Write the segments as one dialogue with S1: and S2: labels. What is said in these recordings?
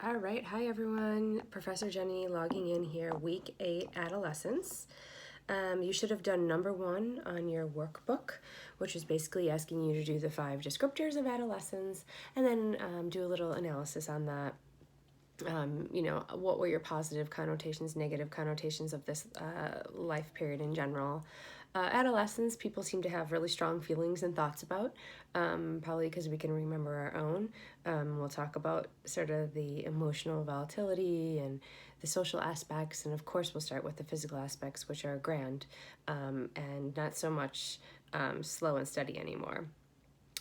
S1: All right, hi everyone. Professor Jenny logging in here, week 8, adolescence. You should have done number 1 on your workbook, which is basically asking you to do the 5 descriptors of adolescence and then do a little analysis on that. What were your positive connotations, negative connotations of this life period in general? Adolescence, people seem to have really strong feelings and thoughts about, probably because we can remember our own. We'll talk about sort of the emotional volatility and the social aspects, and of course we'll start with the physical aspects, which are grand and not so much slow and steady anymore.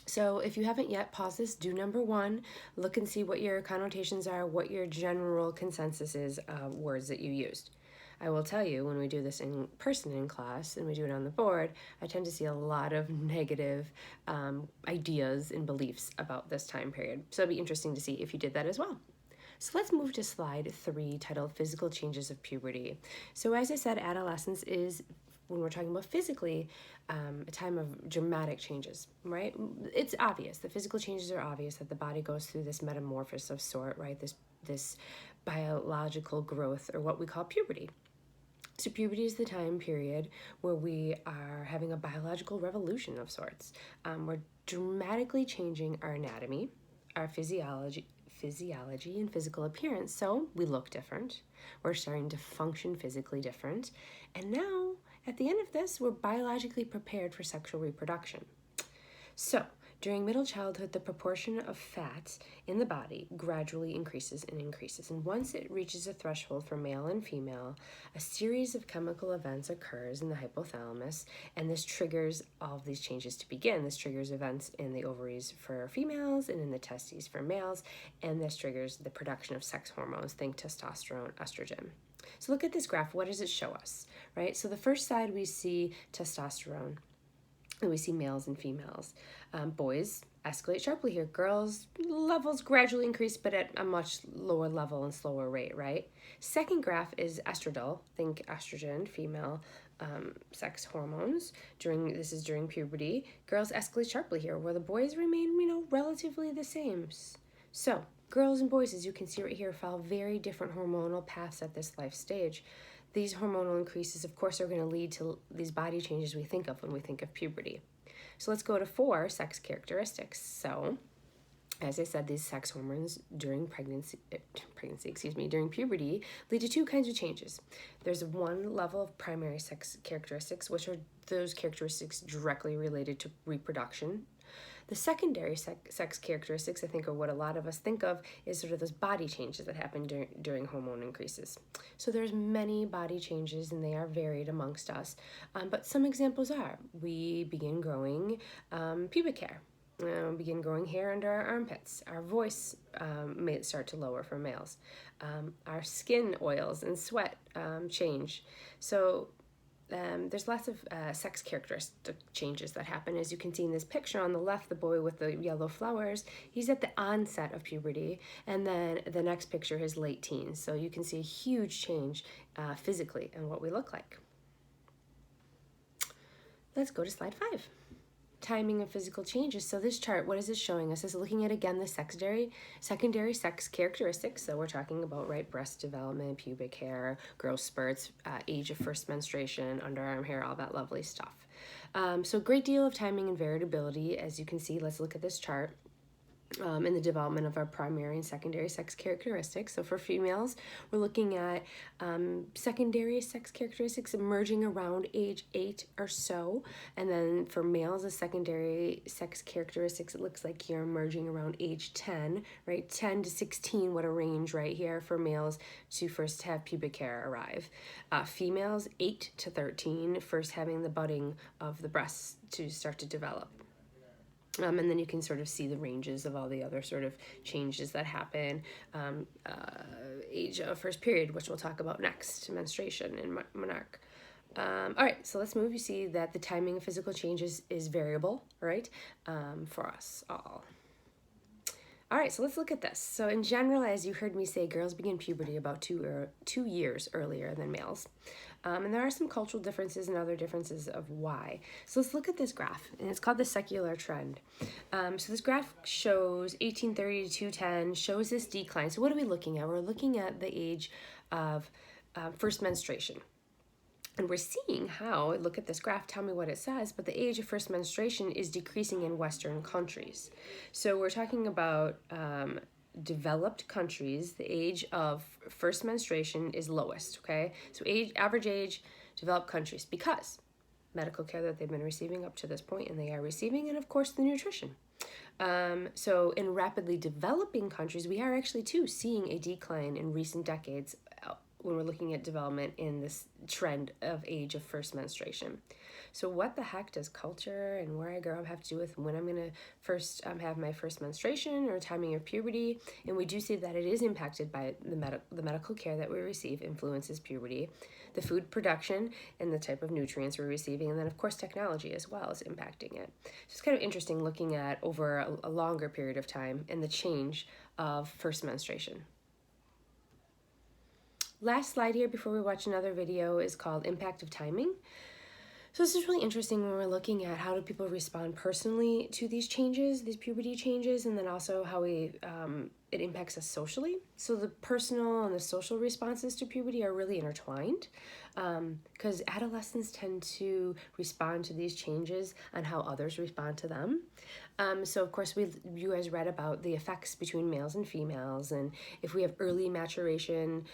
S1: So if you haven't yet, pause this, do number 1, look and see what your connotations are, what your general consensus is of words that you used. I will tell you, when we do this in person in class and we do it on the board, I tend to see a lot of negative ideas and beliefs about this time period. So it'll be interesting to see if you did that as well. So let's move to slide 3, titled Physical Changes of Puberty. So as I said, adolescence is, when we're talking about physically, a time of dramatic changes, right? It's obvious. The physical changes are obvious, that the body goes through this metamorphosis of sort, right? This biological growth, or what we call puberty. So puberty is the time period where we are having a biological revolution of sorts. We're dramatically changing our anatomy, our physiology and physical appearance. So we look different. We're starting to function physically different. And now, at the end of this, we're biologically prepared for sexual reproduction. So, during middle childhood, the proportion of fat in the body gradually increases and increases. And once it reaches a threshold for male and female, a series of chemical events occurs in the hypothalamus, and this triggers all of these changes to begin. This triggers events in the ovaries for females and in the testes for males, and this triggers the production of sex hormones, think testosterone, estrogen. So look at this graph. What does it show us, right? So the first side, we see testosterone. And we see males and females. Boys escalate sharply here. Girls, levels gradually increase, but at a much lower level and slower rate, right? Second graph is estradiol. Think estrogen, female sex hormones. This is during puberty. Girls escalate sharply here, where the boys remain, relatively the same. So, girls and boys, as you can see right here, follow very different hormonal paths at this life stage. These hormonal increases, of course, are going to lead to these body changes we think of when we think of puberty. So let's go to 4, sex characteristics. So, as I said, these sex hormones during during puberty lead to 2 kinds of changes. There's one level of primary sex characteristics, which are those characteristics directly related to reproduction. The secondary sex characteristics, I think, are what a lot of us think of, is sort of those body changes that happen during hormone increases. So there's many body changes, and they are varied amongst us. But some examples are, we begin growing pubic hair. Begin growing hair under our armpits. Our voice may start to lower for males. Our skin oils and sweat change. So there's lots of sex characteristic changes that happen. As you can see in this picture on the left, the boy with the yellow flowers, he's at the onset of puberty, and then the next picture, his late teens. So you can see a huge change physically in what we look like. Let's go to slide 5. Timing of physical changes. So this chart, what is it showing us? Is looking at, again, the secondary sex characteristics. So we're talking about, right, breast development, pubic hair, growth spurts, age of first menstruation, underarm hair, all that lovely stuff. So a great deal of timing and variability, as you can see. Let's look at this chart. In the development of our primary and secondary sex characteristics. So for females, we're looking at secondary sex characteristics emerging around age 8 or so. And then for males, the secondary sex characteristics, it looks like you're emerging around age 10, right? 10 to 16, what a range right here for males to first have pubic hair arrive. Females, 8 to 13, first having the budding of the breasts to start to develop. And then you can sort of see the ranges of all the other sort of changes that happen. Age of first period, which we'll talk about next, menstruation in menarche. All right, so let's move. You see that the timing of physical changes is variable, right, for us all. All right, so let's look at this. So in general, as you heard me say, girls begin puberty about 2 years earlier than males. And there are some cultural differences and other differences of why. So let's look at this graph, and it's called the secular trend. So this graph shows 1830 to 210, shows this decline. So what are we looking at? We're looking at the age of first menstruation. And we're seeing how, look at this graph, tell me what it says, but the age of first menstruation is decreasing in Western countries. So we're talking about developed countries, the age of first menstruation is lowest, okay? So average age, developed countries, because medical care that they've been receiving up to this point, and they are receiving, and of course the nutrition. So in rapidly developing countries, we are actually too seeing a decline in recent decades when we're looking at development in this trend of age of first menstruation. So what the heck does culture and where I grow up have to do with when I'm going to first have my first menstruation or timing of puberty? And we do see that it is impacted by the medical care that we receive influences puberty, the food production and the type of nutrients we're receiving, and then of course technology as well is impacting it. So it's kind of interesting looking at over a longer period of time and the change of first menstruation. Last slide here before we watch another video is called Impact of Timing. So this is really interesting when we're looking at how do people respond personally to these changes, these puberty changes, and then also how it impacts us socially. So the personal and the social responses to puberty are really intertwined because adolescents tend to respond to these changes on how others respond to them. So of course you guys read about the effects between males and females, and if we have early maturation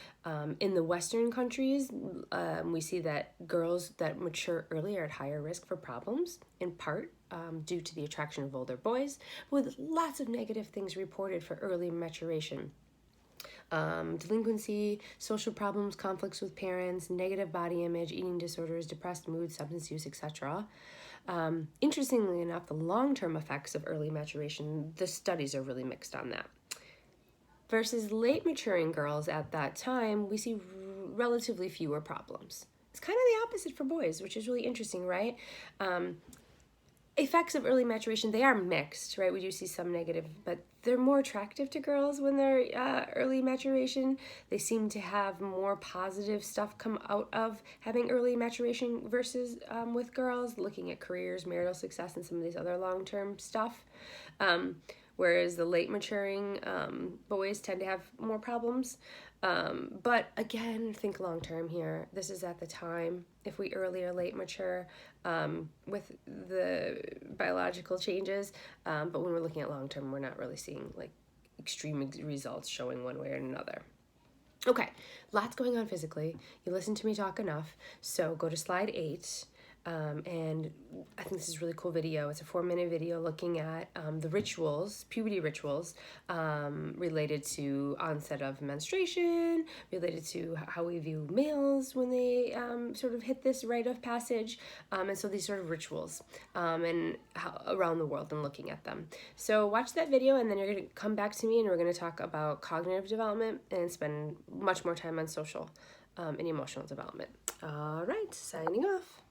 S1: in the Western countries, we see that girls that mature early are at higher risk for problems, in part due to the attraction of older boys, with lots of negative things reported for early maturation. Delinquency, social problems, conflicts with parents, negative body image, eating disorders, depressed mood, substance use, etc. Interestingly enough, the long-term effects of early maturation, the studies are really mixed on that. Versus late maturing girls at that time, we see relatively fewer problems. It's kind of the opposite for boys, which is really interesting, right? Effects of early maturation, they are mixed, right? We do see some negative, but they're more attractive to girls when they're early maturation. They seem to have more positive stuff come out of having early maturation versus with girls, looking at careers, marital success, and some of these other long-term stuff. Whereas the late maturing boys tend to have more problems. But again, think long-term here. This is at the time. If we early or late mature with the biological changes, but when we're looking at long-term, we're not really seeing like extreme results showing one way or another. Okay, lots going on physically. You listen to me talk enough, so go to slide 8. And I think this is a really cool video. It's a 4-minute video looking at the rituals, puberty rituals, related to onset of menstruation, related to how we view males when they sort of hit this rite of passage, and so these sort of rituals and how, around the world and looking at them. So watch that video, and then you're going to come back to me, and we're going to talk about cognitive development and spend much more time on social and emotional development. All right, signing off.